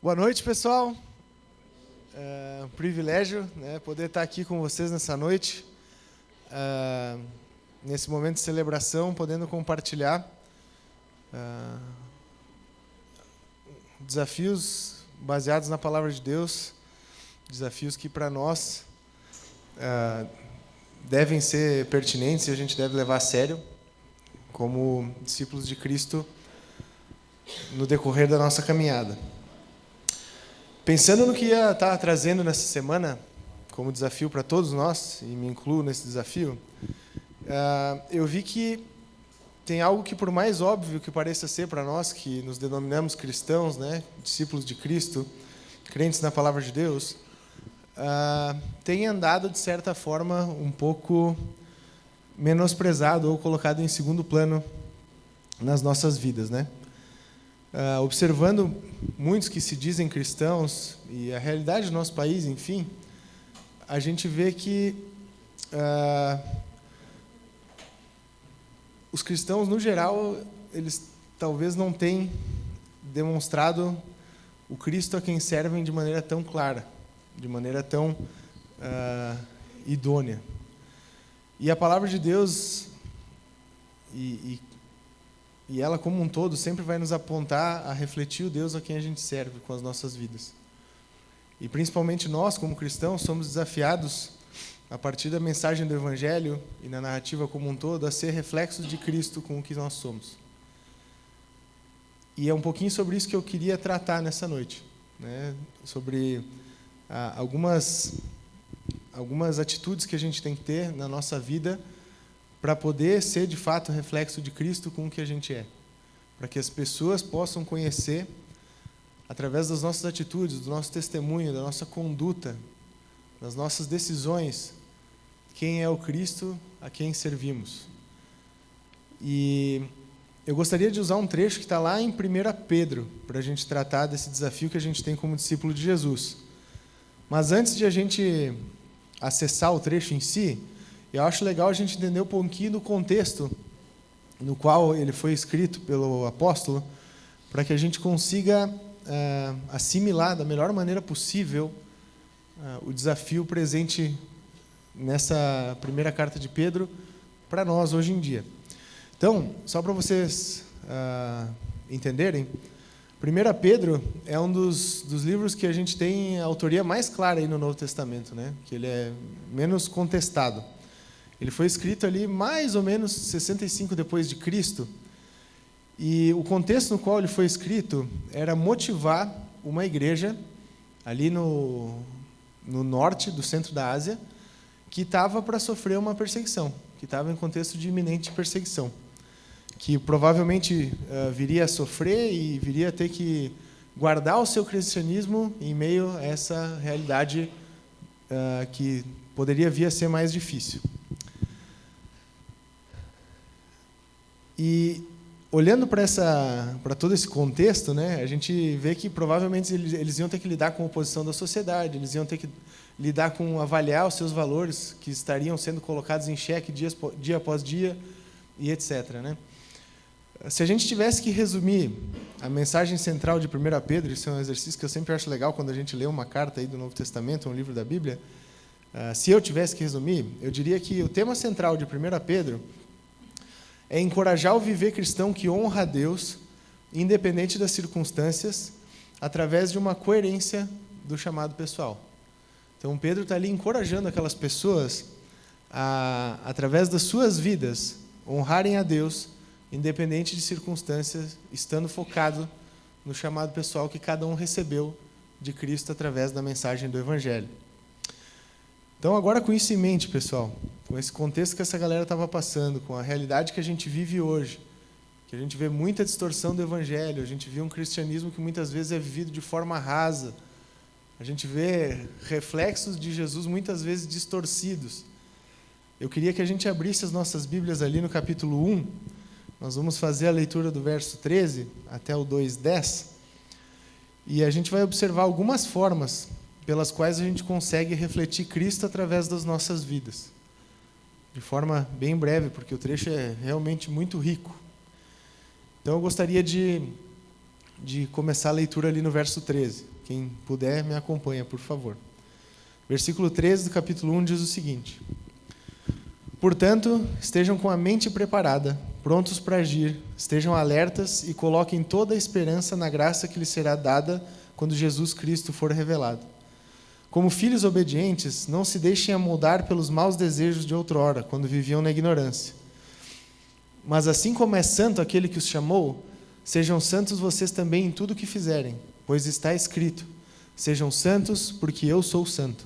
Boa noite, pessoal. É um privilégio, poder estar aqui com vocês nessa noite, nesse momento de celebração, podendo compartilhar desafios baseados na Palavra de Deus, desafios que para nós devem ser pertinentes e a gente deve levar a sério como discípulos de Cristo no decorrer da nossa caminhada. Pensando no que ia estar trazendo nessa semana como desafio para todos nós, e me incluo nesse desafio, eu vi que tem algo que, por mais óbvio que pareça ser para nós, que nos denominamos cristãos, discípulos de Cristo, crentes na Palavra de Deus, tem andado, de certa forma, um pouco menosprezado ou colocado em segundo plano nas nossas vidas, observando muitos que se dizem cristãos e a realidade do nosso país, enfim, a gente vê que os cristãos, no geral, eles talvez não tenham demonstrado o Cristo a quem servem de maneira tão clara, de maneira tão idônea. E a palavra de Deus e ela, como um todo, sempre vai nos apontar a refletir o Deus a quem a gente serve com as nossas vidas. E, principalmente nós, como cristãos, somos desafiados, a partir da mensagem do Evangelho e na narrativa como um todo, a ser reflexos de Cristo com o que nós somos. E é um pouquinho sobre isso que eu queria tratar nessa noite, sobre algumas atitudes que a gente tem que ter na nossa vida para poder ser, de fato, reflexo de Cristo com o que a gente é. Para que as pessoas possam conhecer, através das nossas atitudes, do nosso testemunho, da nossa conduta, das nossas decisões, quem é o Cristo a quem servimos. E eu gostaria de usar um trecho que está lá em 1 Pedro, para a gente tratar desse desafio que a gente tem como discípulo de Jesus. Mas antes de a gente acessar o trecho em si, eu acho legal a gente entender um pouquinho do contexto no qual ele foi escrito pelo apóstolo, para que a gente consiga assimilar da melhor maneira possível o desafio presente nessa primeira carta de Pedro para nós hoje em dia. Então, só para vocês entenderem, 1 Pedro é um dos livros que a gente tem a autoria mais clara aí no Novo Testamento, que ele é menos contestado. Ele foi escrito ali mais ou menos 65 depois de Cristo, e o contexto no qual ele foi escrito era motivar uma igreja ali no norte do centro da Ásia, que estava para sofrer uma perseguição, que estava em contexto de iminente perseguição, que provavelmente viria a sofrer e viria a ter que guardar o seu cristianismo em meio a essa realidade que poderia vir a ser mais difícil. E olhando para todo esse contexto, a gente vê que provavelmente eles iam ter que lidar com a oposição da sociedade, eles iam ter que lidar com avaliar os seus valores que estariam sendo colocados em xeque dia após dia e etc. Se a gente tivesse que resumir a mensagem central de 1 Pedro, isso é um exercício que eu sempre acho legal quando a gente lê uma carta aí do Novo Testamento, um livro da Bíblia, se eu tivesse que resumir, eu diria que o tema central de 1 Pedro é encorajar o viver cristão que honra a Deus, independente das circunstâncias, através de uma coerência do chamado pessoal. Então, Pedro está ali encorajando aquelas pessoas a, através das suas vidas, honrarem a Deus, independente de circunstâncias, estando focado no chamado pessoal que cada um recebeu de Cristo através da mensagem do Evangelho. Então, agora com isso em mente, pessoal, com esse contexto que essa galera estava passando, com a realidade que a gente vive hoje, que a gente vê muita distorção do Evangelho, a gente vê um cristianismo que muitas vezes é vivido de forma rasa, a gente vê reflexos de Jesus muitas vezes distorcidos. Eu queria que a gente abrisse as nossas Bíblias ali no capítulo 1, nós vamos fazer a leitura do verso 13 até o 2:10, e a gente vai observar algumas formas pelas quais a gente consegue refletir Cristo através das nossas vidas. de forma bem breve, porque o trecho é realmente muito rico. Então eu gostaria de começar a leitura ali no verso 13. Quem puder, me acompanha, por favor. Versículo 13 do capítulo 1 diz o seguinte: Portanto, estejam com a mente preparada, prontos para agir, estejam alertas e coloquem toda a esperança na graça que lhes será dada quando Jesus Cristo for revelado. Como filhos obedientes, não se deixem amoldar pelos maus desejos de outrora, quando viviam na ignorância. Mas assim como é santo aquele que os chamou, sejam santos vocês também em tudo o que fizerem, pois está escrito: sejam santos, porque eu sou santo.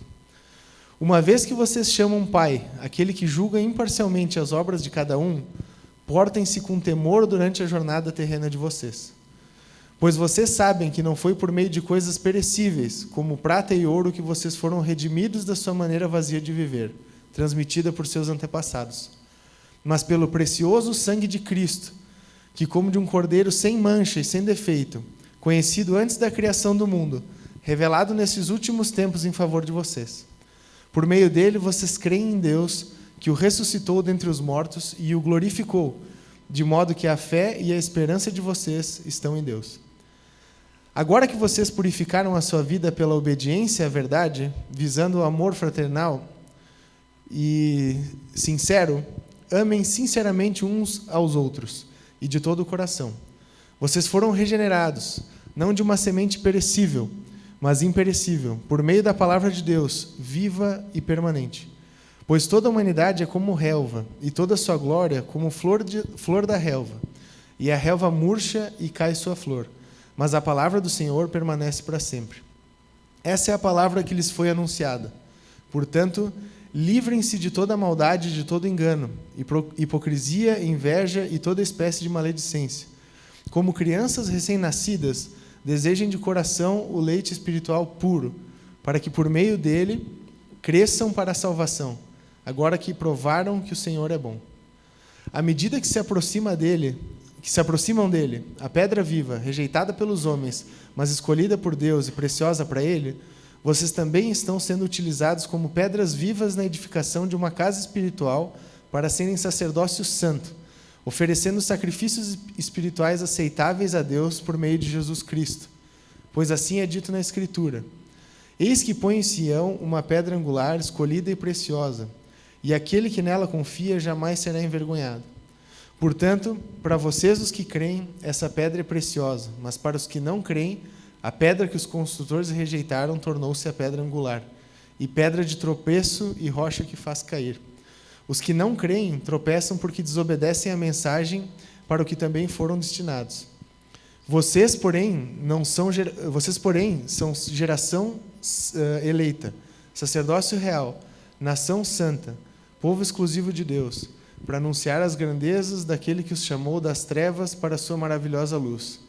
Uma vez que vocês chamam Pai, aquele que julga imparcialmente as obras de cada um, portem-se com temor durante a jornada terrena de vocês. Pois vocês sabem que não foi por meio de coisas perecíveis, como prata e ouro, que vocês foram redimidos da sua maneira vazia de viver, transmitida por seus antepassados, mas pelo precioso sangue de Cristo, que, como de um cordeiro sem mancha e sem defeito, conhecido antes da criação do mundo, revelado nesses últimos tempos em favor de vocês. Por meio dele, vocês creem em Deus, que o ressuscitou dentre os mortos e o glorificou, de modo que a fé e a esperança de vocês estão em Deus. Agora que vocês purificaram a sua vida pela obediência à verdade, visando o amor fraternal e sincero, amem sinceramente uns aos outros e de todo o coração. Vocês foram regenerados, não de uma semente perecível, mas imperecível, por meio da palavra de Deus, viva e permanente. Pois toda a humanidade é como relva, e toda a sua glória como flor da relva. E a relva murcha e cai sua flor, mas a palavra do Senhor permanece para sempre. Essa é a palavra que lhes foi anunciada. Portanto, livrem-se de toda maldade e de todo engano, hipocrisia, inveja e toda espécie de maledicência. Como crianças recém-nascidas, desejem de coração o leite espiritual puro, para que por meio dele cresçam para a salvação, agora que provaram que o Senhor é bom. À medida que se aproximam dele, a pedra viva, rejeitada pelos homens, mas escolhida por Deus e preciosa para ele, vocês também estão sendo utilizados como pedras vivas na edificação de uma casa espiritual para serem sacerdócio santo, oferecendo sacrifícios espirituais aceitáveis a Deus por meio de Jesus Cristo. Pois assim é dito na Escritura: Eis que põe em Sião uma pedra angular, escolhida e preciosa, e aquele que nela confia jamais será envergonhado. Portanto, para vocês os que creem, essa pedra é preciosa, mas para os que não creem, a pedra que os construtores rejeitaram tornou-se a pedra angular, e pedra de tropeço e rocha que faz cair. Os que não creem tropeçam porque desobedecem à mensagem para o que também foram destinados. Vocês, porém, são geração eleita, sacerdócio real, nação santa, povo exclusivo de Deus, para anunciar as grandezas daquele que os chamou das trevas para a sua maravilhosa luz.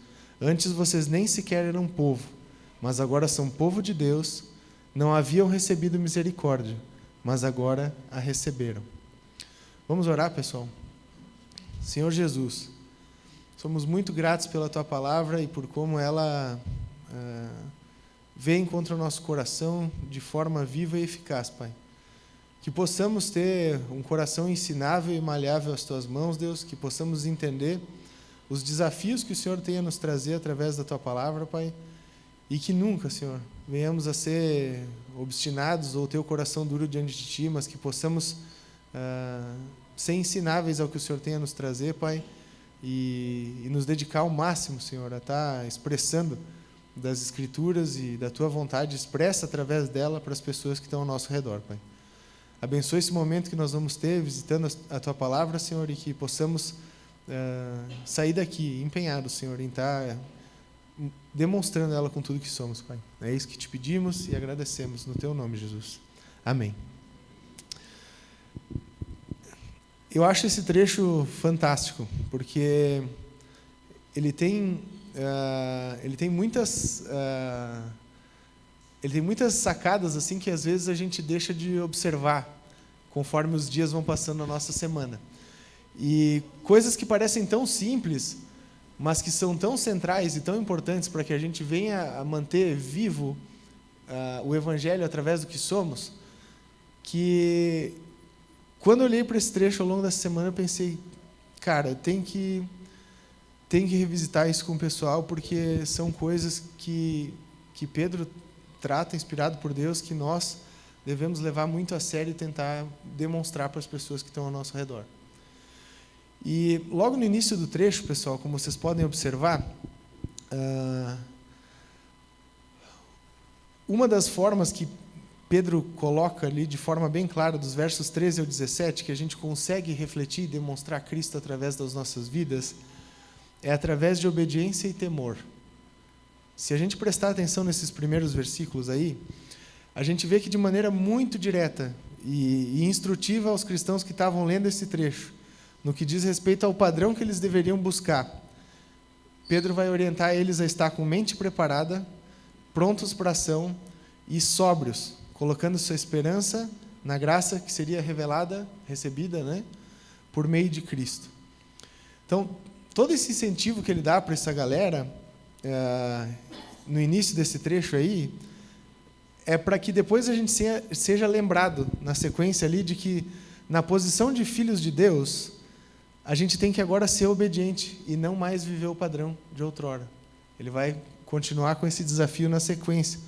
Antes vocês nem sequer eram povo, mas agora são povo de Deus, não haviam recebido misericórdia, mas agora a receberam. Vamos orar, pessoal? Senhor Jesus, somos muito gratos pela Tua palavra e por como ela vem contra o nosso coração de forma viva e eficaz, Pai. Que possamos ter um coração ensinável e maleável às Tuas mãos, Deus, que possamos entender os desafios que o Senhor tem a nos trazer através da Tua palavra, Pai, e que nunca, Senhor, venhamos a ser obstinados ou ter o coração duro diante de Ti, mas que possamos ser ensináveis ao que o Senhor tem a nos trazer, Pai, e nos dedicar ao máximo, Senhor, a estar expressando das Escrituras e da Tua vontade expressa através dela para as pessoas que estão ao nosso redor, Pai. Abençoe esse momento que nós vamos ter visitando a Tua palavra, Senhor, e que possamos sair daqui empenhados, Senhor, em estar demonstrando ela com tudo que somos, Pai. É isso que te pedimos e agradecemos no Teu nome, Jesus. Amém. Eu acho esse trecho fantástico, porque ele tem muitas sacadas assim que às vezes a gente deixa de observar conforme os dias vão passando na nossa semana. E coisas que parecem tão simples, mas que são tão centrais e tão importantes para que a gente venha a manter vivo o Evangelho através do que somos, que quando eu olhei para esse trecho ao longo dessa semana, eu pensei, cara, tem que revisitar isso com o pessoal, porque são coisas que Pedro trata, inspirado por Deus, que nós devemos levar muito a sério e tentar demonstrar para as pessoas que estão ao nosso redor. E logo no início do trecho, pessoal, como vocês podem observar, uma das formas que Pedro coloca ali de forma bem clara, dos versos 13 ao 17, que a gente consegue refletir e demonstrar Cristo através das nossas vidas, é através de obediência e temor. Se a gente prestar atenção nesses primeiros versículos aí, a gente vê que de maneira muito direta e instrutiva aos cristãos que estavam lendo esse trecho, no que diz respeito ao padrão que eles deveriam buscar, Pedro vai orientar eles a estar com mente preparada, prontos para a ação e sóbrios, colocando sua esperança na graça que seria revelada, recebida, né, por meio de Cristo. Então, todo esse incentivo que ele dá para essa galera, no início desse trecho aí, é para que depois a gente seja lembrado, na sequência ali, de que na posição de filhos de Deus, a gente tem que agora ser obediente e não mais viver o padrão de outrora. Ele vai continuar com esse desafio na sequência.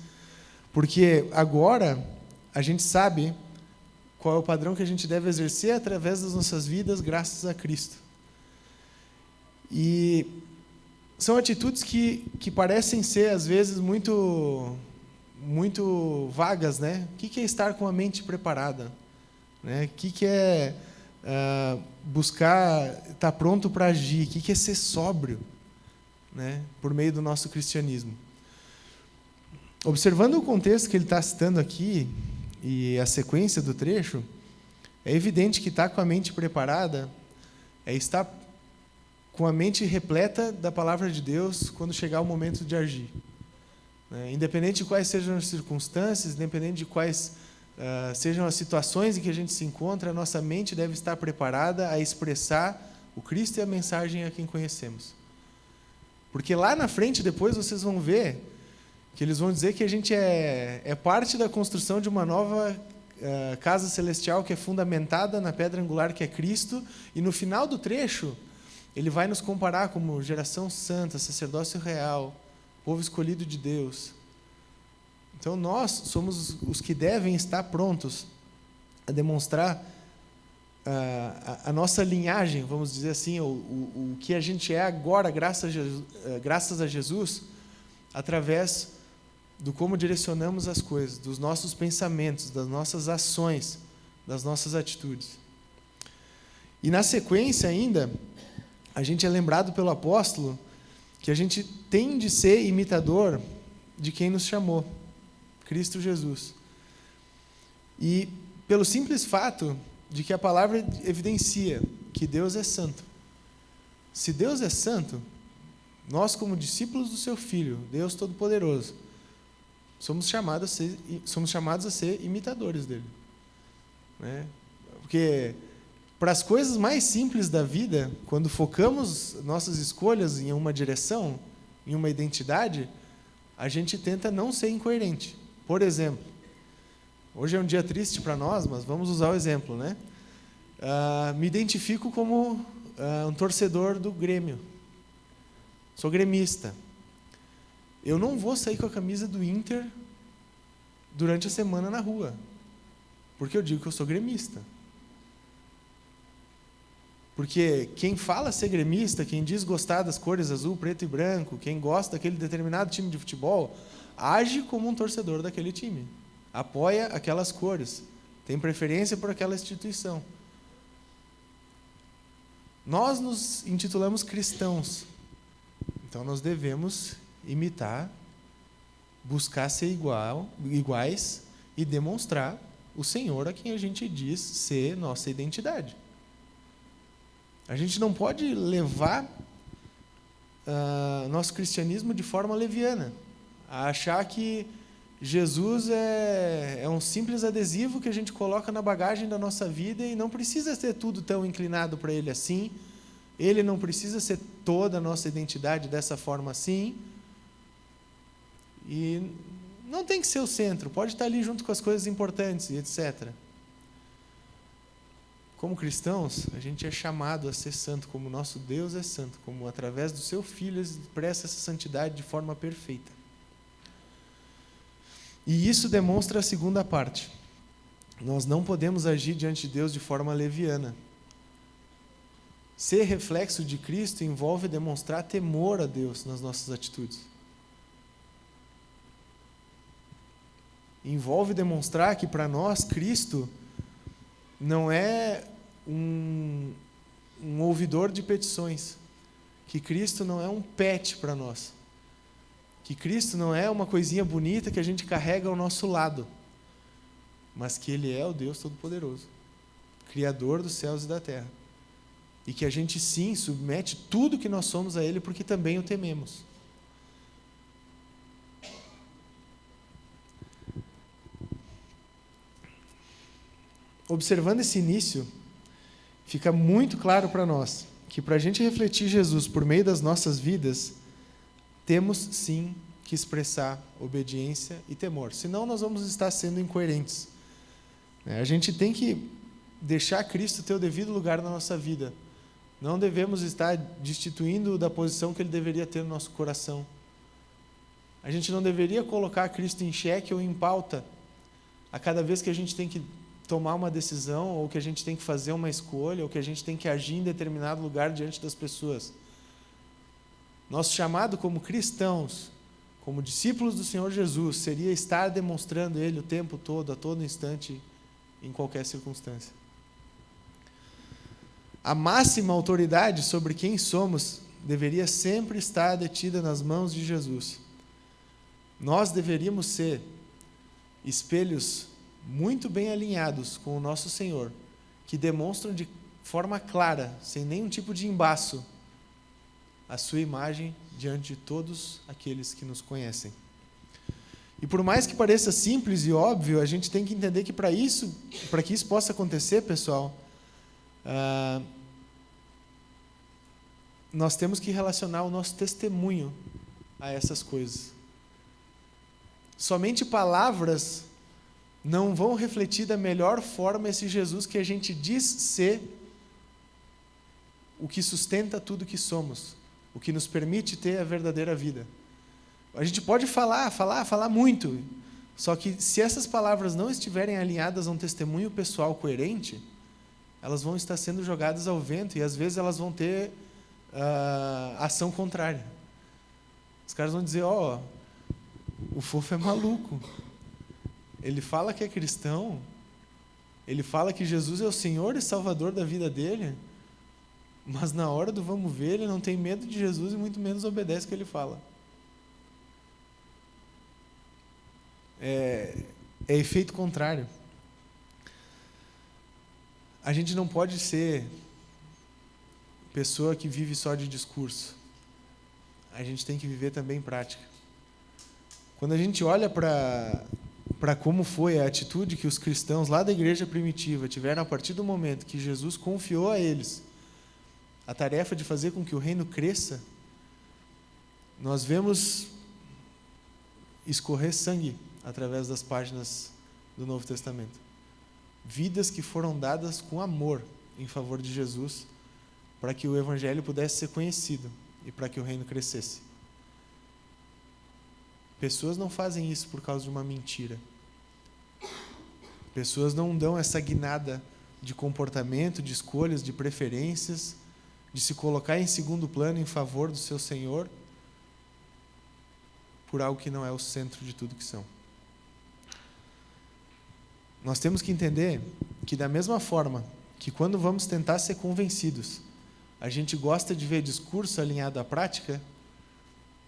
Porque agora a gente sabe qual é o padrão que a gente deve exercer através das nossas vidas, graças a Cristo. E são atitudes que parecem ser, às vezes, muito vagas, né? O que é estar com a mente preparada? Né? O que é buscar estar pronto para agir? O que é ser sóbrio, né? Por meio do nosso cristianismo? Observando o contexto que ele está citando aqui e a sequência do trecho, é evidente que estar com a mente preparada é estar com a mente repleta da palavra de Deus quando chegar o momento de agir. Independente de quais sejam as circunstâncias, independente de quais sejam as situações em que a gente se encontra, a nossa mente deve estar preparada a expressar o Cristo e a mensagem a quem conhecemos. Porque lá na frente, depois, vocês vão ver que eles vão dizer que a gente é parte da construção de uma nova casa celestial que é fundamentada na pedra angular que é Cristo, e no final do trecho, ele vai nos comparar como geração santa, sacerdócio real, povo escolhido de Deus. Então, nós somos os que devem estar prontos a demonstrar a nossa linhagem, vamos dizer assim, o que a gente é agora, graças a Jesus, através do como direcionamos as coisas, dos nossos pensamentos, das nossas ações, das nossas atitudes. E na sequência ainda, a gente é lembrado pelo apóstolo que a gente tem de ser imitador de quem nos chamou, Cristo Jesus. E pelo simples fato de que a palavra evidencia que Deus é santo. Se Deus é santo, nós, como discípulos do seu Filho, Deus Todo-Poderoso, somos chamados a ser imitadores dele. Né? Porque para as coisas mais simples da vida, quando focamos nossas escolhas em uma direção, em uma identidade, a gente tenta não ser incoerente. Por exemplo, hoje é um dia triste para nós, mas vamos usar o exemplo, né? Me identifico como um torcedor do Grêmio. Sou gremista. Eu não vou sair com a camisa do Inter durante a semana na rua, porque eu digo que eu sou gremista. Porque quem fala ser gremista, quem diz gostar das cores azul, preto e branco, quem gosta daquele determinado time de futebol, age como um torcedor daquele time. Apoia aquelas cores, tem preferência por aquela instituição. Nós nos intitulamos cristãos, então nós devemos imitar, buscar ser iguais e demonstrar o Senhor a quem a gente diz ser nossa identidade. A gente não pode levar nosso cristianismo de forma leviana, a achar que Jesus é um simples adesivo que a gente coloca na bagagem da nossa vida e não precisa ter tudo tão inclinado para Ele assim, Ele não precisa ser toda a nossa identidade dessa forma assim, e não tem que ser o centro, pode estar ali junto com as coisas importantes e etc. como cristãos, a gente é chamado a ser santo, como nosso Deus é santo, como através do seu Filho ele expressa essa santidade de forma perfeita. E isso demonstra a segunda parte. Nós não podemos agir diante de Deus de forma leviana. Ser reflexo de Cristo envolve demonstrar temor a Deus nas nossas atitudes. Envolve demonstrar que para nós, Cristo não é um ouvidor de petições, que Cristo não é um pet para nós, que Cristo não é uma coisinha bonita que a gente carrega ao nosso lado, mas que Ele é o Deus Todo-Poderoso, Criador dos céus e da terra, e que a gente sim submete tudo que nós somos a Ele porque também o tememos. Observando esse início, fica muito claro para nós que para a gente refletir Jesus por meio das nossas vidas, temos sim que expressar obediência e temor, senão nós vamos estar sendo incoerentes. A gente tem que deixar Cristo ter o devido lugar na nossa vida. Não devemos estar destituindo da posição que Ele deveria ter no nosso coração. A gente não deveria colocar Cristo em xeque ou em pauta a cada vez que a gente tem que tomar uma decisão, ou que a gente tem que fazer uma escolha, ou que a gente tem que agir em determinado lugar diante das pessoas. Nosso chamado como cristãos, como discípulos do Senhor Jesus, seria estar demonstrando Ele o tempo todo, a todo instante, em qualquer circunstância. A máxima autoridade sobre quem somos deveria sempre estar detida nas mãos de Jesus. Nós deveríamos ser espelhos muito bem alinhados com o nosso Senhor, que demonstram de forma clara, sem nenhum tipo de embaço, a sua imagem diante de todos aqueles que nos conhecem. E por mais que pareça simples e óbvio, a gente tem que entender que para que isso possa acontecer, pessoal, nós temos que relacionar o nosso testemunho a essas coisas. Somente palavras não vão refletir da melhor forma esse Jesus que a gente diz ser o que sustenta tudo que somos, o que nos permite ter a verdadeira vida. A gente pode falar muito, só que se essas palavras não estiverem alinhadas a um testemunho pessoal coerente, elas vão estar sendo jogadas ao vento e às vezes elas vão ter ação contrária. Os caras vão dizer, o Fofo é maluco. Ele fala que é cristão, ele fala que Jesus é o Senhor e Salvador da vida dele, mas na hora do vamos ver, ele não tem medo de Jesus e muito menos obedece o que ele fala. É efeito contrário. A gente não pode ser pessoa que vive só de discurso. A gente tem que viver também em prática. Quando a gente olha para como foi a atitude que os cristãos lá da igreja primitiva tiveram a partir do momento que Jesus confiou a eles a tarefa de fazer com que o reino cresça, nós vemos escorrer sangue através das páginas do Novo Testamento. Vidas que foram dadas com amor em favor de Jesus, para que o Evangelho pudesse ser conhecido e para que o reino crescesse. Pessoas não fazem isso por causa de uma mentira. Pessoas não dão essa guinada de comportamento, de escolhas, de preferências, de se colocar em segundo plano em favor do seu Senhor, por algo que não é o centro de tudo que são. Nós temos que entender que, da mesma forma que quando vamos tentar ser convencidos, a gente gosta de ver discurso alinhado à prática,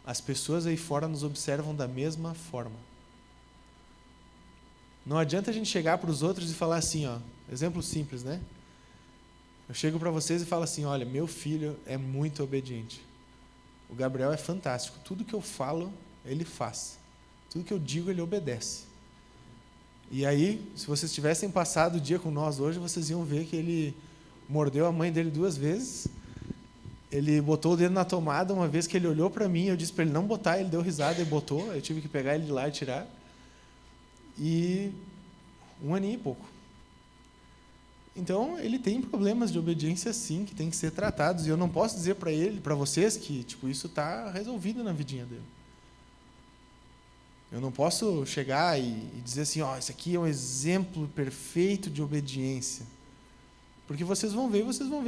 as pessoas aí fora nos observam da mesma forma. Não adianta a gente chegar para os outros e falar assim, exemplo simples, né? Eu chego para vocês e falo assim, olha, meu filho é muito obediente. O Gabriel é fantástico. Tudo que eu falo, ele faz. Tudo que eu digo, ele obedece. E aí, se vocês tivessem passado o dia com nós hoje, vocês iam ver que ele mordeu a mãe dele 2 vezes. Ele botou o dedo na tomada uma vez que ele olhou para mim, eu disse para ele não botar, ele deu risada e botou, eu tive que pegar ele de lá e tirar. E 1 aninho e pouco. Então, ele tem problemas de obediência, sim, que tem que ser tratados. E eu não posso dizer para vocês que isso está resolvido na vidinha dele. Eu não posso chegar e dizer assim, esse aqui é um exemplo perfeito de obediência. Porque vocês vão ver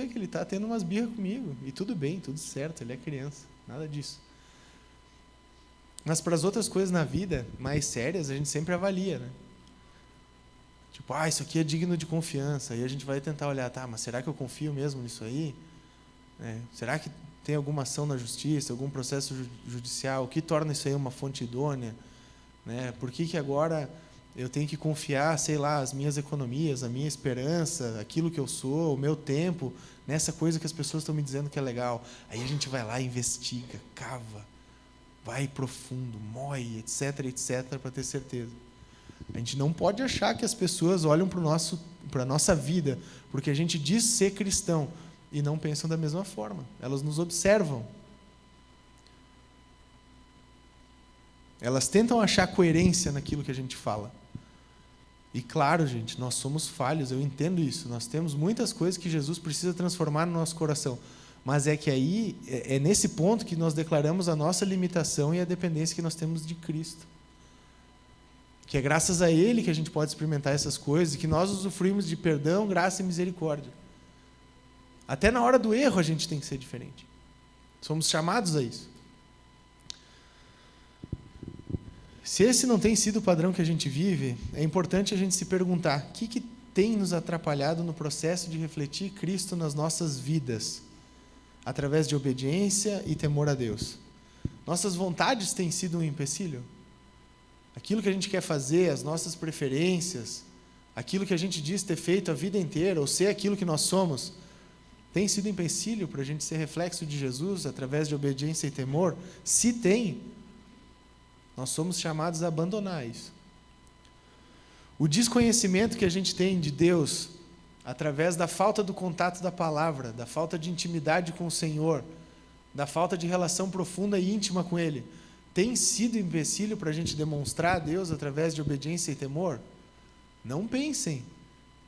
que ele está tendo umas birras comigo. E tudo bem, tudo certo, ele é criança. Nada disso. Mas para as outras coisas na vida, mais sérias, a gente sempre avalia, né? Tipo, isso aqui é digno de confiança. Aí a gente vai tentar olhar, mas será que eu confio mesmo nisso aí? Será que tem alguma ação na justiça, algum processo judicial? O que torna isso aí uma fonte idônea? Por que agora eu tenho que confiar, as minhas economias, a minha esperança, aquilo que eu sou, o meu tempo, nessa coisa que as pessoas estão me dizendo que é legal? Aí a gente vai lá, investiga, cava, vai profundo, moe, etc, etc, para ter certeza. A gente não pode achar que as pessoas olham para a nossa vida, porque a gente diz ser cristão, e não pensam da mesma forma. Elas nos observam. Elas tentam achar coerência naquilo que a gente fala. E claro, gente, nós somos falhos, eu entendo isso. Nós temos muitas coisas que Jesus precisa transformar no nosso coração. Mas é que aí, é nesse ponto que nós declaramos a nossa limitação e a dependência que nós temos de Cristo. Que é graças a Ele que a gente pode experimentar essas coisas, e que nós usufruímos de perdão, graça e misericórdia. Até na hora do erro a gente tem que ser diferente. Somos chamados a isso. Se esse não tem sido o padrão que a gente vive, é importante a gente se perguntar: o que tem nos atrapalhado no processo de refletir Cristo nas nossas vidas, através de obediência e temor a Deus? Nossas vontades têm sido um empecilho? Aquilo que a gente quer fazer, as nossas preferências, aquilo que a gente diz ter feito a vida inteira, ou ser aquilo que nós somos, tem sido empecilho para a gente ser reflexo de Jesus através de obediência e temor? Se tem, nós somos chamados a abandonar isso. O desconhecimento que a gente tem de Deus, através da falta do contato da palavra, da falta de intimidade com o Senhor, da falta de relação profunda e íntima com Ele, tem sido empecilho para a gente demonstrar a Deus através de obediência e temor? Não pensem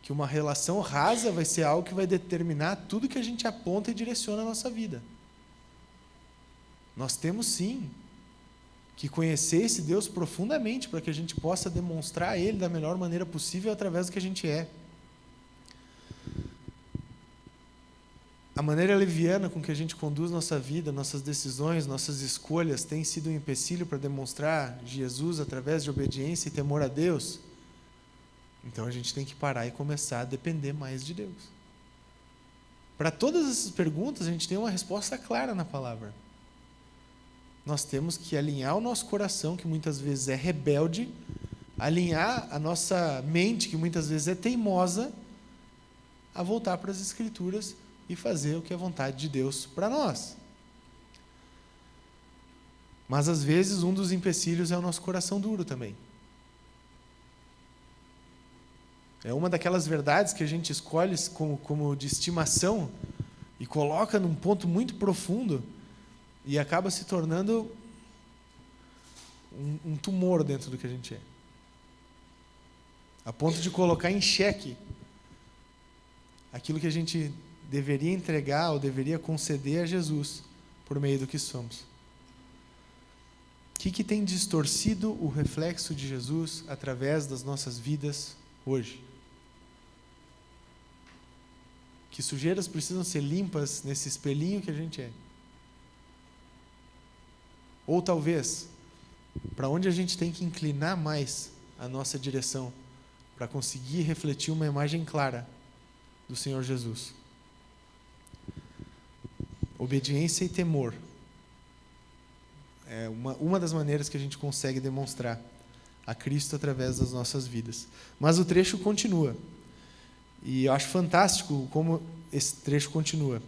que uma relação rasa vai ser algo que vai determinar tudo que a gente aponta e direciona a nossa vida. Nós temos sim que conhecer esse Deus profundamente para que a gente possa demonstrar a Ele da melhor maneira possível através do que a gente é. A maneira leviana com que a gente conduz nossa vida, nossas decisões, nossas escolhas tem sido um empecilho para demonstrar Jesus através de obediência e temor a Deus? Então a gente tem que parar e começar a depender mais de Deus. Para todas essas perguntas a gente tem uma resposta clara na palavra. Nós temos que alinhar o nosso coração, que muitas vezes é rebelde, alinhar a nossa mente, que muitas vezes é teimosa, a voltar para as Escrituras e fazer o que é vontade de Deus para nós. Mas às vezes um dos empecilhos é o nosso coração duro também. É uma daquelas verdades que a gente escolhe como de estimação e coloca num ponto muito profundo e acaba se tornando um tumor dentro do que a gente é. A ponto de colocar em xeque aquilo que a gente deveria entregar ou deveria conceder a Jesus por meio do que somos. O que tem distorcido o reflexo de Jesus através das nossas vidas hoje? Que sujeiras precisam ser limpas nesse espelhinho que a gente é? Ou talvez, para onde a gente tem que inclinar mais a nossa direção para conseguir refletir uma imagem clara do Senhor Jesus? Obediência e temor é uma das maneiras que a gente consegue demonstrar a Cristo através das nossas vidas. Mas o trecho continua. E eu acho fantástico como esse trecho continua.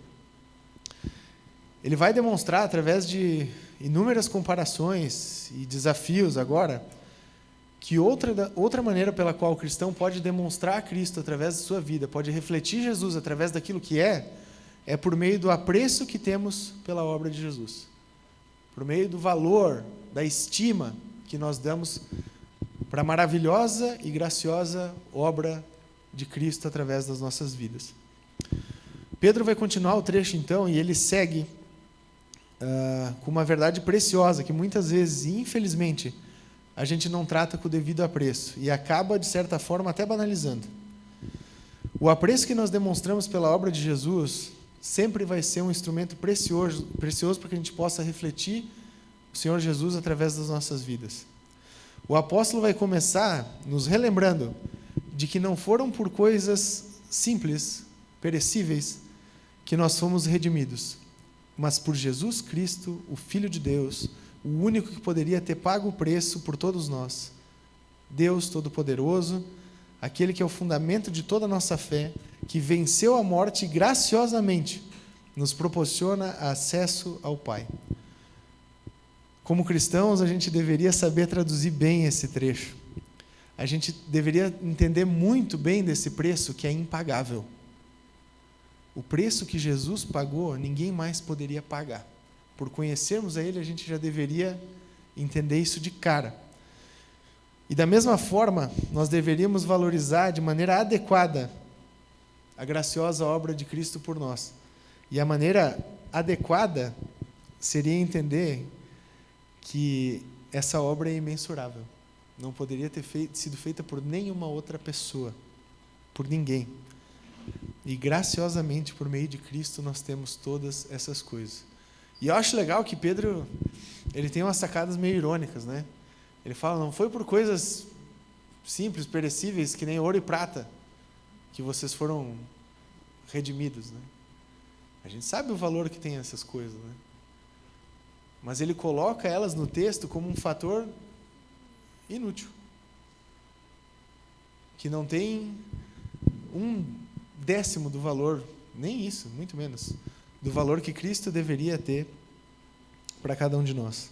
Ele vai demonstrar, através de inúmeras comparações e desafios agora, que outra maneira pela qual o cristão pode demonstrar a Cristo através da sua vida, pode refletir Jesus através daquilo que é por meio do apreço que temos pela obra de Jesus. Por meio do valor, da estima que nós damos para a maravilhosa e graciosa obra de Cristo através das nossas vidas. Pedro vai continuar o trecho então, e ele segue com uma verdade preciosa, que muitas vezes, infelizmente, a gente não trata com o devido apreço, e acaba, de certa forma, até banalizando. O apreço que nós demonstramos pela obra de Jesus sempre vai ser um instrumento precioso para que a gente possa refletir o Senhor Jesus através das nossas vidas. O apóstolo vai começar nos relembrando de que não foram por coisas simples, perecíveis, que nós fomos redimidos, mas por Jesus Cristo, o Filho de Deus, o único que poderia ter pago o preço por todos nós. Deus Todo-Poderoso, aquele que é o fundamento de toda a nossa fé, que venceu a morte e graciosamente nos proporciona acesso ao Pai. Como cristãos, a gente deveria saber traduzir bem esse trecho. A gente deveria entender muito bem desse preço que é impagável. O preço que Jesus pagou, ninguém mais poderia pagar. Por conhecermos a Ele, a gente já deveria entender isso de cara. E da mesma forma, nós deveríamos valorizar de maneira adequada a graciosa obra de Cristo por nós. E a maneira adequada seria entender que essa obra é imensurável. Não poderia ter sido feita por nenhuma outra pessoa, por ninguém. E graciosamente, por meio de Cristo, nós temos todas essas coisas. E eu acho legal que Pedro, ele tem umas sacadas meio irônicas, né? Ele fala, não foi por coisas simples, perecíveis, que nem ouro e prata, que vocês foram redimidos, né? A gente sabe o valor que tem essas coisas, né? Mas ele coloca elas no texto como um fator inútil, que não tem 1/10 do valor, nem isso, muito menos, do valor que Cristo deveria ter para cada um de nós.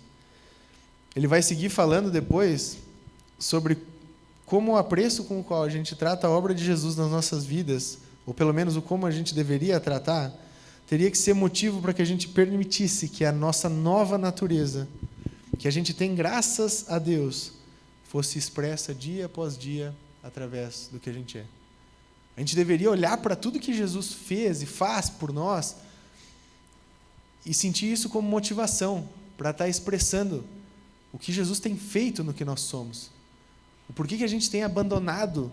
Ele vai seguir falando depois sobre como o apreço com o qual a gente trata a obra de Jesus nas nossas vidas, ou pelo menos o como a gente deveria tratar, teria que ser motivo para que a gente permitisse que a nossa nova natureza, que a gente tem graças a Deus, fosse expressa dia após dia através do que a gente é. A gente deveria olhar para tudo que Jesus fez e faz por nós e sentir isso como motivação para estar expressando o que Jesus tem feito no que nós somos. O porquê que a gente tem abandonado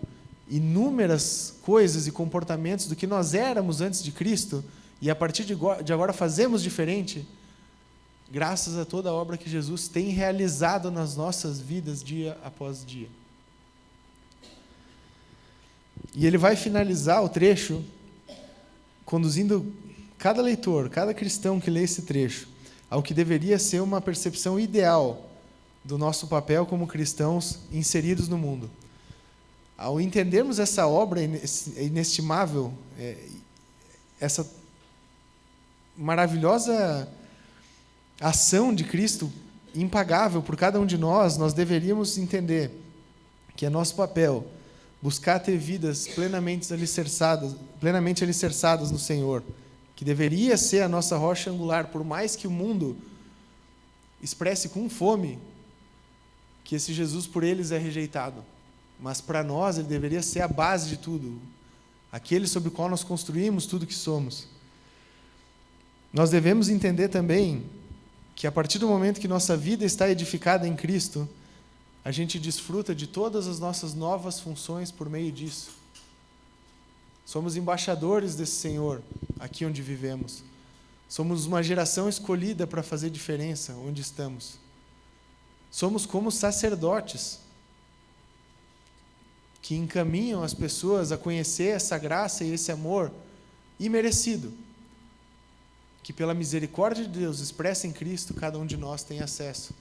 inúmeras coisas e comportamentos do que nós éramos antes de Cristo e a partir de agora fazemos diferente, graças a toda a obra que Jesus tem realizado nas nossas vidas dia após dia. E ele vai finalizar o trecho conduzindo cada leitor, cada cristão que lê esse trecho, ao que deveria ser uma percepção ideal do nosso papel como cristãos inseridos no mundo. Ao entendermos essa obra inestimável, essa maravilhosa ação de Cristo, impagável por cada um de nós, nós deveríamos entender que é nosso papel buscar ter vidas plenamente alicerçadas no Senhor, que deveria ser a nossa rocha angular, por mais que o mundo expresse com fome que esse Jesus por eles é rejeitado. Mas para nós ele deveria ser a base de tudo, aquele sobre o qual nós construímos tudo que somos. Nós devemos entender também que a partir do momento que nossa vida está edificada em Cristo, a gente desfruta de todas as nossas novas funções por meio disso. Somos embaixadores desse Senhor aqui onde vivemos. Somos uma geração escolhida para fazer diferença onde estamos. Somos como sacerdotes que encaminham as pessoas a conhecer essa graça e esse amor imerecido, que pela misericórdia de Deus expressa em Cristo, cada um de nós tem acesso.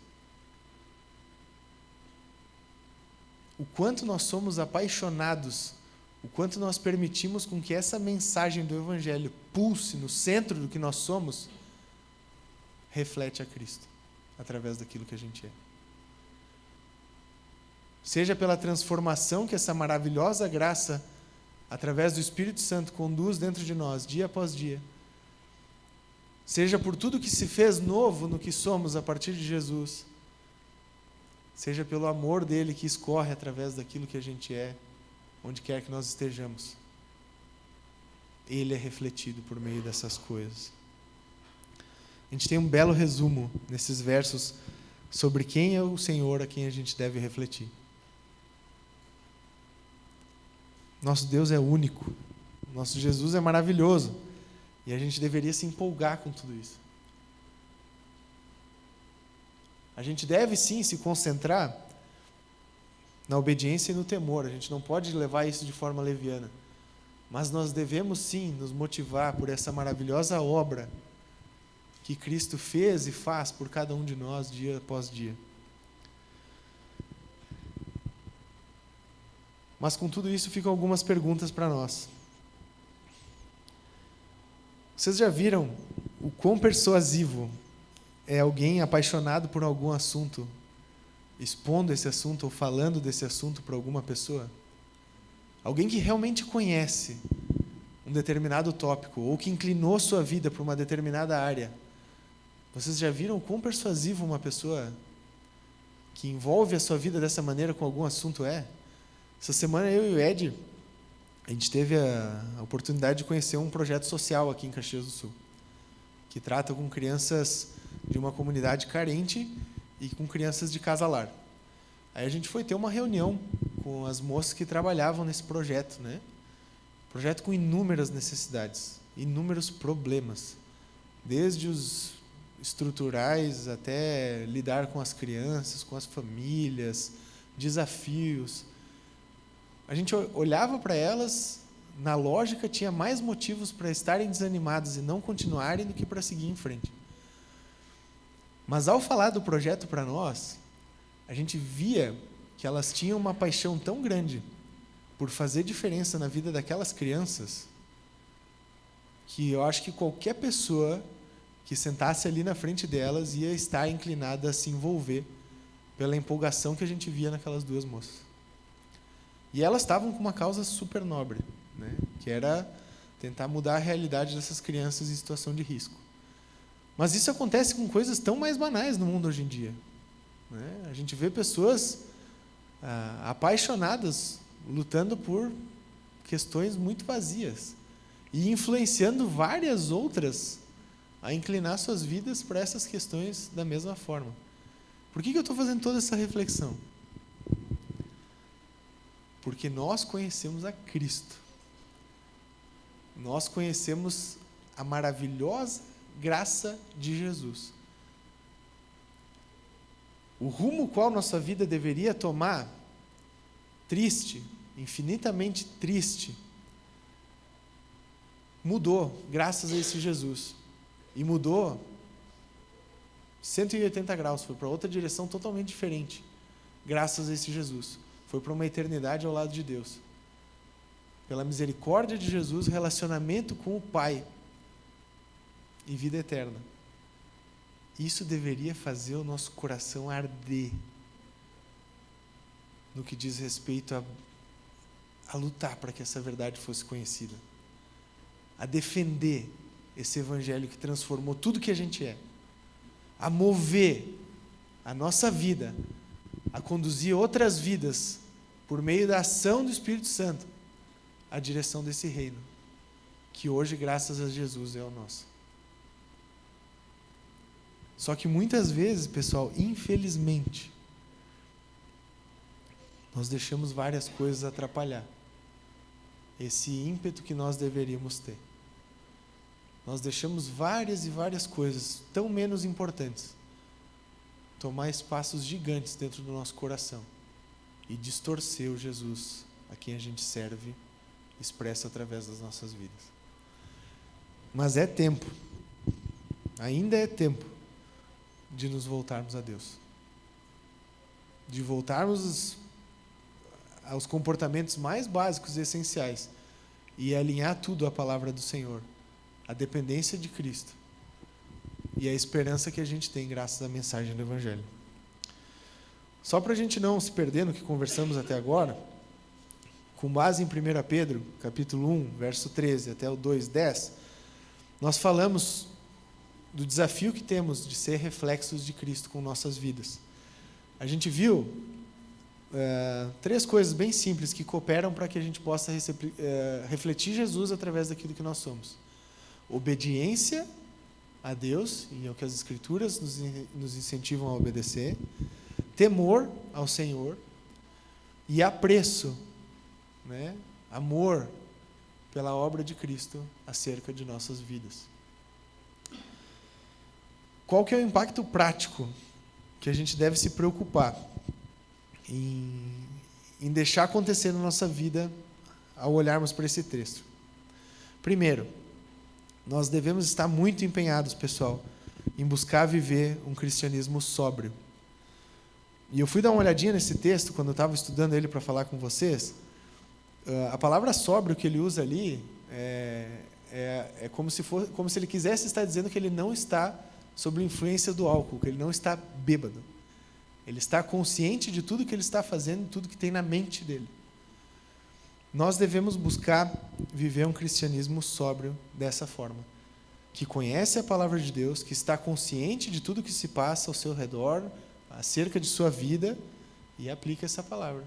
O quanto nós somos apaixonados, o quanto nós permitimos com que essa mensagem do Evangelho pulse no centro do que nós somos, reflete a Cristo, através daquilo que a gente é. Seja pela transformação que essa maravilhosa graça, através do Espírito Santo, conduz dentro de nós, dia após dia. Seja por tudo que se fez novo no que somos a partir de Jesus. Seja pelo amor dele que escorre através daquilo que a gente é. onde quer que nós estejamos. Ele é refletido por meio dessas coisas. A gente tem um belo resumo nesses versos sobre quem é o Senhor a quem a gente deve refletir. Nosso Deus é único. Nosso Jesus é maravilhoso. E a gente deveria se empolgar com tudo isso. A gente deve sim se concentrar na obediência e no temor. A gente não pode levar isso de forma leviana. Mas nós devemos sim nos motivar por essa maravilhosa obra que Cristo fez e faz por cada um de nós dia após dia. Mas com tudo isso ficam algumas perguntas para nós. Vocês já viram o quão persuasivo é alguém apaixonado por algum assunto, expondo esse assunto ou falando desse assunto para alguma pessoa? Alguém que realmente conhece um determinado tópico ou que inclinou sua vida para uma determinada área. Vocês já viram o quão persuasivo uma pessoa que envolve a sua vida dessa maneira com algum assunto é? Essa semana eu e o Ed, a gente teve a oportunidade de conhecer um projeto social aqui em Caxias do Sul, que trata com crianças de uma comunidade carente e com crianças de casa-lar. Aí a gente foi ter uma reunião com as moças que trabalhavam nesse projeto, né? Projeto com inúmeras necessidades, inúmeros problemas, desde os estruturais até lidar com as crianças, com as famílias, desafios. A gente olhava para elas, na lógica tinha mais motivos para estarem desanimadas e não continuarem do que para seguir em frente. Mas ao falar do projeto para nós, a gente via que elas tinham uma paixão tão grande por fazer diferença na vida daquelas crianças, que eu acho que qualquer pessoa que sentasse ali na frente delas ia estar inclinada a se envolver pela empolgação que a gente via naquelas duas moças. E elas estavam com uma causa super nobre, né? Que era tentar mudar a realidade dessas crianças em situação de risco. Mas isso acontece com coisas tão mais banais no mundo hoje em dia, né? A gente vê pessoas apaixonadas, lutando por questões muito vazias e influenciando várias outras a inclinar suas vidas para essas questões da mesma forma. Por que eu estou fazendo toda essa reflexão? Porque nós conhecemos a Cristo. Nós conhecemos a maravilhosa graça de Jesus. O rumo qual nossa vida deveria tomar, triste, infinitamente triste, mudou graças a esse Jesus. E mudou 180 graus, foi para outra direção totalmente diferente, graças a esse Jesus. Foi para uma eternidade ao lado de Deus. Pela misericórdia de Jesus, relacionamento com o Pai e vida eterna. Isso deveria fazer o nosso coração arder no que diz respeito a lutar para que essa verdade fosse conhecida, a defender esse evangelho que transformou tudo que a gente é, a mover a nossa vida, a conduzir outras vidas por meio da ação do Espírito Santo à direção desse reino, que hoje, graças a Jesus, é o nosso. Só que muitas vezes, pessoal, infelizmente, nós deixamos várias coisas atrapalhar esse ímpeto que nós deveríamos ter. Nós deixamos várias e várias coisas tão menos importantes tomar espaços gigantes dentro do nosso coração e distorcer o Jesus a quem a gente serve, expressa através das nossas vidas. Mas é tempo, ainda é tempo de nos voltarmos a Deus, de voltarmos aos comportamentos mais básicos e essenciais e alinhar tudo à palavra do Senhor, a dependência de Cristo e a esperança que a gente tem graças à mensagem do Evangelho. Só para a gente não se perder no que conversamos até agora, com base em 1 Pedro, capítulo 1, verso 13 até o 2:10, nós falamos do desafio que temos de ser reflexos de Cristo com nossas vidas. A gente viu três coisas bem simples que cooperam para que a gente possa refletir Jesus através daquilo que nós somos: obediência a Deus, e é o que as Escrituras nos incentivam a obedecer, temor ao Senhor e apreço, né? Amor pela obra de Cristo acerca de nossas vidas. Qual que é o impacto prático que a gente deve se preocupar em deixar acontecer na nossa vida ao olharmos para esse texto? Primeiro, nós devemos estar muito empenhados, pessoal, em buscar viver um cristianismo sóbrio. E eu fui dar uma olhadinha nesse texto, quando eu estava estudando ele para falar com vocês. A palavra sóbrio que ele usa ali é como se ele quisesse estar dizendo que ele não está sob influência do álcool, que ele não está bêbado. Ele está consciente de tudo que ele está fazendo, de tudo que tem na mente dele. Nós devemos buscar viver um cristianismo sóbrio dessa forma, que conhece a palavra de Deus, que está consciente de tudo que se passa ao seu redor, acerca de sua vida, e aplica essa palavra.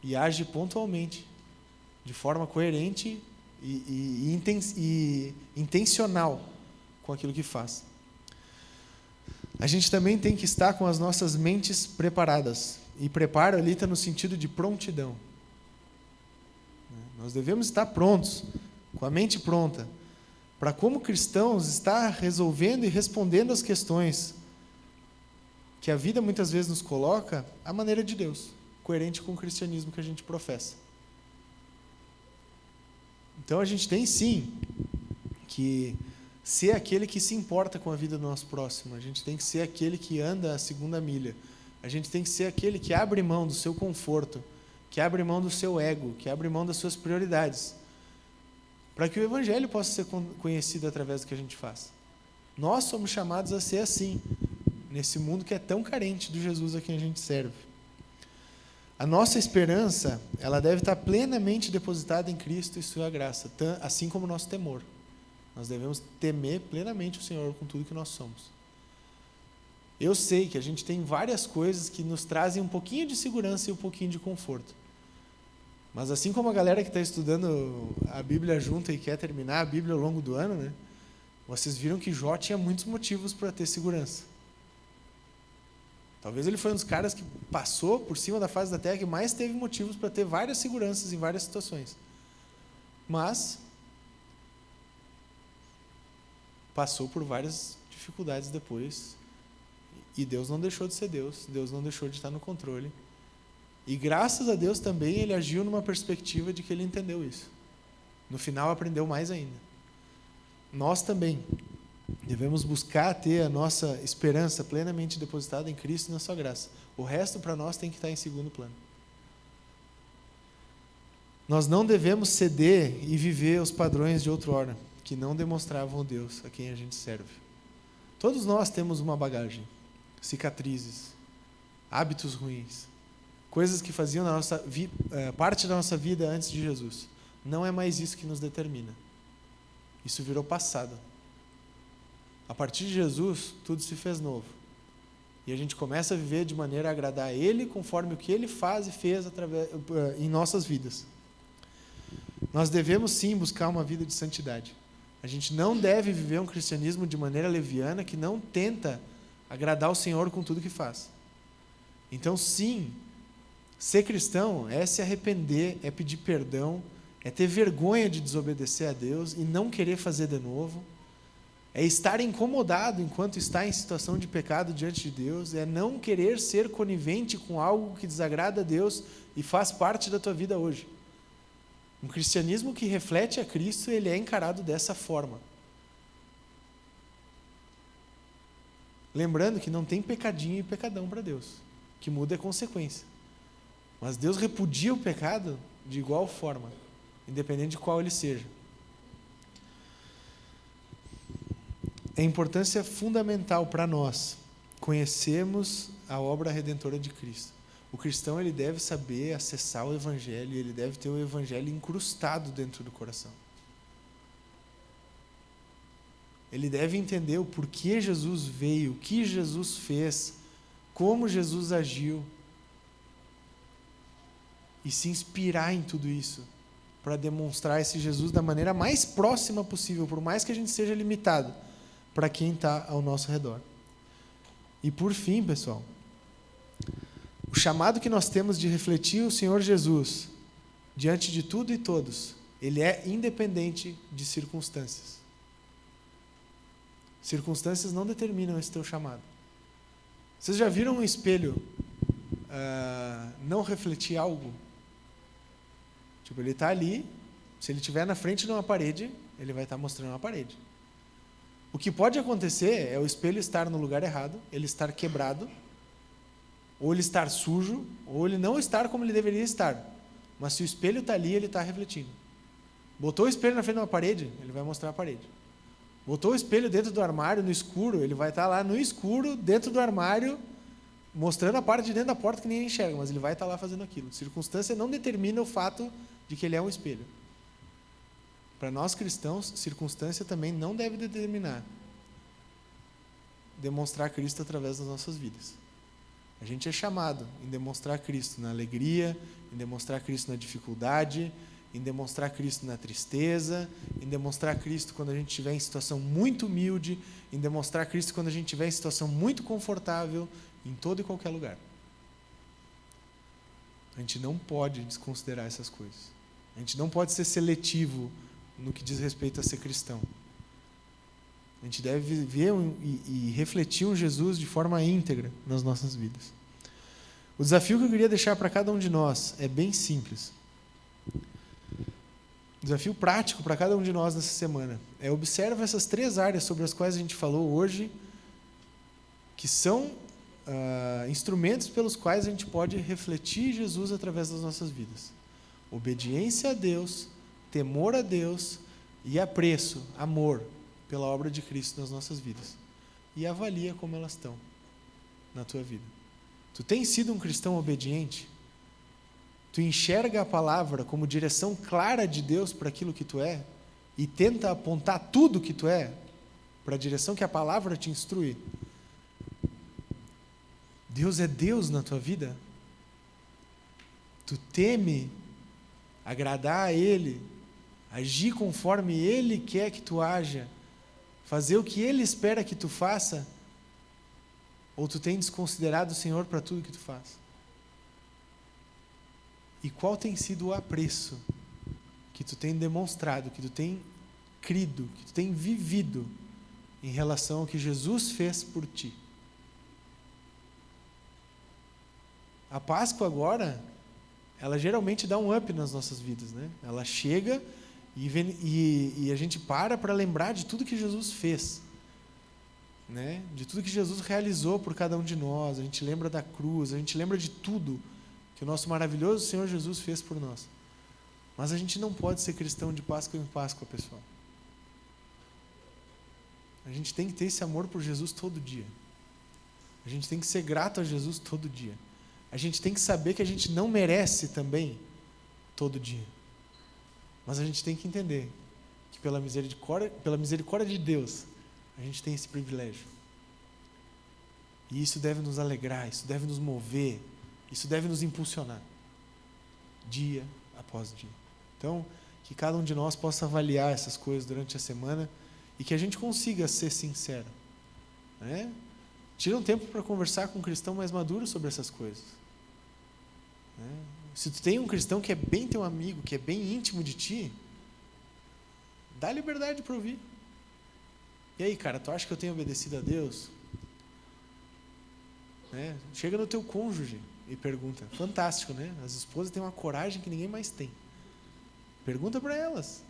E age pontualmente, de forma coerente e intencional com aquilo que faz. A gente também tem que estar com as nossas mentes preparadas. E preparo ali está no sentido de prontidão. Nós devemos estar prontos, com a mente pronta, para, como cristãos, estar resolvendo e respondendo as questões que a vida muitas vezes nos coloca à maneira de Deus, coerente com o cristianismo que a gente professa. Então a gente tem sim que ser aquele que se importa com a vida do nosso próximo, a gente tem que ser aquele que anda a segunda milha, a gente tem que ser aquele que abre mão do seu conforto, que abre mão do seu ego, que abre mão das suas prioridades, para que o Evangelho possa ser conhecido através do que a gente faz. Nós somos chamados a ser assim, nesse mundo que é tão carente do Jesus a quem a gente serve. A nossa esperança, ela deve estar plenamente depositada em Cristo e sua graça, assim como o nosso temor. Nós devemos temer plenamente o Senhor com tudo que nós somos. Eu sei que a gente tem várias coisas que nos trazem um pouquinho de segurança e um pouquinho de conforto. Mas assim como a galera que está estudando a Bíblia junto e quer terminar a Bíblia ao longo do ano, né, vocês viram que Jó tinha muitos motivos para ter segurança. Talvez ele foi um dos caras que passou por cima da face da terra que mais teve motivos para ter várias seguranças em várias situações. Mas passou por várias dificuldades depois, e Deus não deixou de ser Deus, Deus não deixou de estar no controle. E graças a Deus também ele agiu numa perspectiva de que ele entendeu isso. No final aprendeu mais ainda. Nós também devemos buscar ter a nossa esperança plenamente depositada em Cristo e na sua graça. O resto para nós tem que estar em segundo plano. Nós não devemos ceder e viver os padrões de outrora, que não demonstravam o Deus a quem a gente serve. Todos nós temos uma bagagem, cicatrizes, hábitos ruins, coisas que faziam parte da nossa vida antes de Jesus. Não é mais isso que nos determina. Isso virou passado. A partir de Jesus, tudo se fez novo. E a gente começa a viver de maneira a agradar a Ele, conforme o que Ele faz e fez em nossas vidas. Nós devemos sim buscar uma vida de santidade. A gente não deve viver um cristianismo de maneira leviana que não tenta agradar o Senhor com tudo que faz. Então, sim, ser cristão é se arrepender, é pedir perdão, é ter vergonha de desobedecer a Deus e não querer fazer de novo, é estar incomodado enquanto está em situação de pecado diante de Deus, é não querer ser conivente com algo que desagrada a Deus e faz parte da tua vida hoje. Um cristianismo que reflete a Cristo, ele é encarado dessa forma. Lembrando que não tem pecadinho e pecadão para Deus. O que muda é consequência. Mas Deus repudia o pecado de igual forma, independente de qual ele seja. É importância fundamental para nós conhecermos a obra redentora de Cristo. O cristão ele deve saber acessar o Evangelho, ele deve ter o Evangelho incrustado dentro do coração. Ele deve entender o porquê Jesus veio, o que Jesus fez, como Jesus agiu. e se inspirar em tudo isso, para demonstrar esse Jesus da maneira mais próxima possível, por mais que a gente seja limitado, para quem está ao nosso redor. E por fim, pessoal, o chamado que nós temos de refletir o Senhor Jesus diante de tudo e todos, ele é independente de circunstâncias. Circunstâncias não determinam esse teu chamado. Vocês já viram um espelho não refletir algo? Tipo, ele está ali, se ele estiver na frente de uma parede, ele vai estar mostrando uma parede. O que pode acontecer é o espelho estar no lugar errado, ele estar quebrado, ou ele estar sujo, ou ele não estar como ele deveria estar. Mas se o espelho está ali, ele está refletindo. Botou o espelho na frente de uma parede, ele vai mostrar a parede. Botou o espelho dentro do armário, no escuro, ele vai estar lá no escuro, dentro do armário, mostrando a parte de dentro da porta que ninguém enxerga, mas ele vai estar lá fazendo aquilo. Circunstância não determina o fato de que ele é um espelho. Para nós cristãos, circunstância também não deve determinar demonstrar Cristo através das nossas vidas. A gente é chamado em demonstrar Cristo na alegria, em demonstrar Cristo na dificuldade, em demonstrar Cristo na tristeza, em demonstrar Cristo quando a gente estiver em situação muito humilde, em demonstrar Cristo quando a gente estiver em situação muito confortável, em todo e qualquer lugar. A gente não pode desconsiderar essas coisas. A gente não pode ser seletivo no que diz respeito a ser cristão. A gente deve viver e refletir um Jesus de forma íntegra nas nossas vidas. O desafio que eu queria deixar para cada um de nós é bem simples. O desafio prático para cada um de nós nessa semana é observar essas 3 áreas sobre as quais a gente falou hoje, que são instrumentos pelos quais a gente pode refletir Jesus através das nossas vidas. Obediência a Deus, temor a Deus e apreço, amor pela obra de Cristo nas nossas vidas. E avalia como elas estão na tua vida. Tu tens sido um cristão obediente? Tu enxerga a palavra como direção clara de Deus para aquilo que tu é? E tenta apontar tudo que tu é para a direção que a palavra te instrui? Deus é Deus na tua vida? Tu teme agradar a Ele, agir conforme Ele quer que tu haja, fazer o que Ele espera que tu faça? Ou tu tem desconsiderado o Senhor para tudo que tu faz? E qual tem sido o apreço que tu tem demonstrado, que tu tem crido, que tu tem vivido em relação ao que Jesus fez por ti? A Páscoa agora, ela geralmente dá um up nas nossas vidas, né? Ela chega e a gente para lembrar de tudo que Jesus fez, né? De tudo que Jesus realizou por cada um de nós. A gente lembra da cruz, a gente lembra de tudo que o nosso maravilhoso Senhor Jesus fez por nós. Mas a gente não pode ser cristão de Páscoa em Páscoa, pessoal. A gente tem que ter esse amor por Jesus todo dia. A gente tem que ser grato a Jesus todo dia. A gente tem que saber que a gente não merece também todo dia. Mas a gente tem que entender que pela misericórdia de Deus, a gente tem esse privilégio. E isso deve nos alegrar, isso deve nos mover, isso deve nos impulsionar, dia após dia. Então, que cada um de nós possa avaliar essas coisas durante a semana e que a gente consiga ser sincero, né? Tira um tempo para conversar com um cristão mais maduro sobre essas coisas, né? Se tu tem um cristão que é bem teu amigo, que é bem íntimo de ti, dá liberdade para ouvir. E aí, cara, tu acha que eu tenho obedecido a Deus? Né? Chega no teu cônjuge e pergunta. Fantástico, né? As esposas têm uma coragem que ninguém mais tem. Pergunta para elas.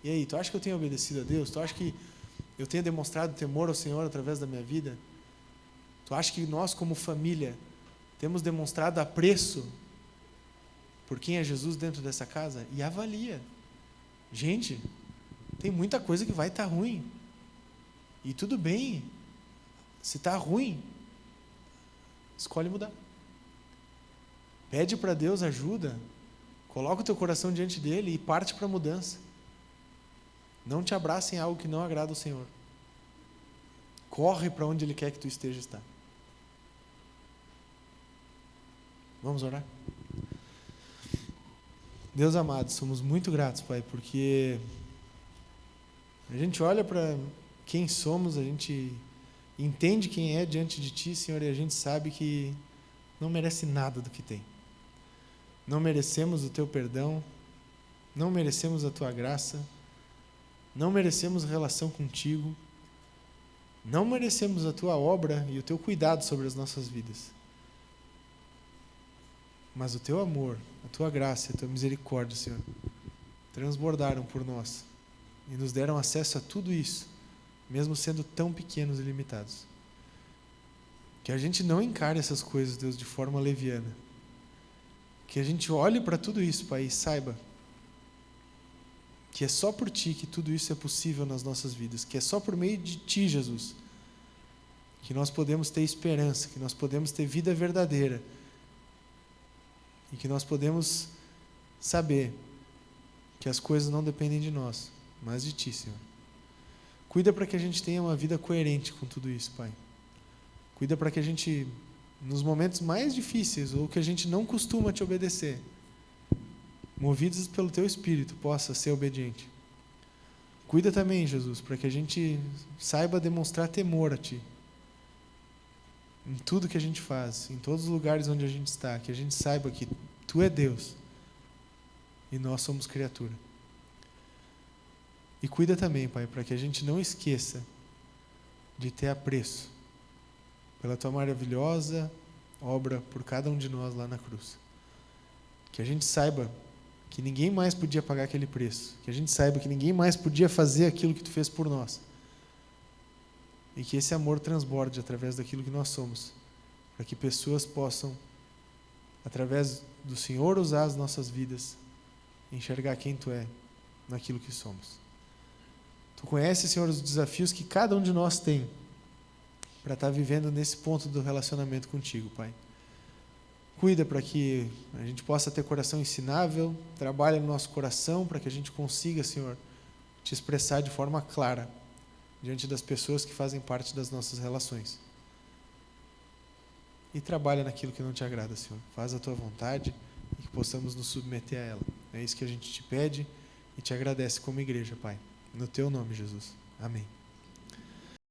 E aí, tu acha que eu tenho obedecido a Deus? Tu acha que eu tenho demonstrado temor ao Senhor através da minha vida? Tu acha que nós, como família, temos demonstrado apreço por quem é Jesus dentro dessa casa? E avalia. Gente, tem muita coisa que vai estar ruim. E tudo bem. Se está ruim, escolhe mudar. Pede para Deus ajuda. Coloca o teu coração diante dele e parte para a mudança. Não te abraça em algo que não agrada ao Senhor. Corre para onde Ele quer que tu esteja estar. Vamos orar? Deus amado, somos muito gratos, Pai, porque a gente olha para quem somos, a gente entende quem é diante de Ti, Senhor, e a gente sabe que não merece nada do que tem. Não merecemos o Teu perdão, não merecemos a Tua graça, não merecemos relação contigo, não merecemos a Tua obra e o Teu cuidado sobre as nossas vidas. Mas o Teu amor, a Tua graça e a Tua misericórdia, Senhor, transbordaram por nós e nos deram acesso a tudo isso, mesmo sendo tão pequenos e limitados. Que a gente não encare essas coisas, Deus, de forma leviana. Que a gente olhe para tudo isso, Pai, e saiba que é só por Ti que tudo isso é possível nas nossas vidas, que é só por meio de Ti, Jesus, que nós podemos ter esperança, que nós podemos ter vida verdadeira e que nós podemos saber que as coisas não dependem de nós, mas de Ti, Senhor. Cuida para que a gente tenha uma vida coerente com tudo isso, Pai. Cuida para que a gente, nos momentos mais difíceis, ou que a gente não costuma Te obedecer, movidos pelo Teu Espírito, possa ser obediente. Cuida também, Jesus, para que a gente saiba demonstrar temor a Ti. Em tudo que a gente faz, em todos os lugares onde a gente está, que a gente saiba que Tu é Deus e nós somos criatura. E cuida também, Pai, para que a gente não esqueça de ter apreço pela Tua maravilhosa obra por cada um de nós lá na cruz. Que a gente saiba que ninguém mais podia pagar aquele preço, que a gente saiba que ninguém mais podia fazer aquilo que Tu fez por nós. E que esse amor transborde através daquilo que nós somos, para que pessoas possam, através do Senhor, usar as nossas vidas, enxergar quem Tu é naquilo que somos. Tu conheces, Senhor, os desafios que cada um de nós tem para estar vivendo nesse ponto do relacionamento contigo, Pai. Cuida para que a gente possa ter coração ensinável, trabalha no nosso coração para que a gente consiga, Senhor, Te expressar de forma clara diante das pessoas que fazem parte das nossas relações. E trabalha naquilo que não Te agrada, Senhor. Faz a Tua vontade e que possamos nos submeter a ela. É isso que a gente Te pede e Te agradece como igreja, Pai. No Teu nome, Jesus. Amém.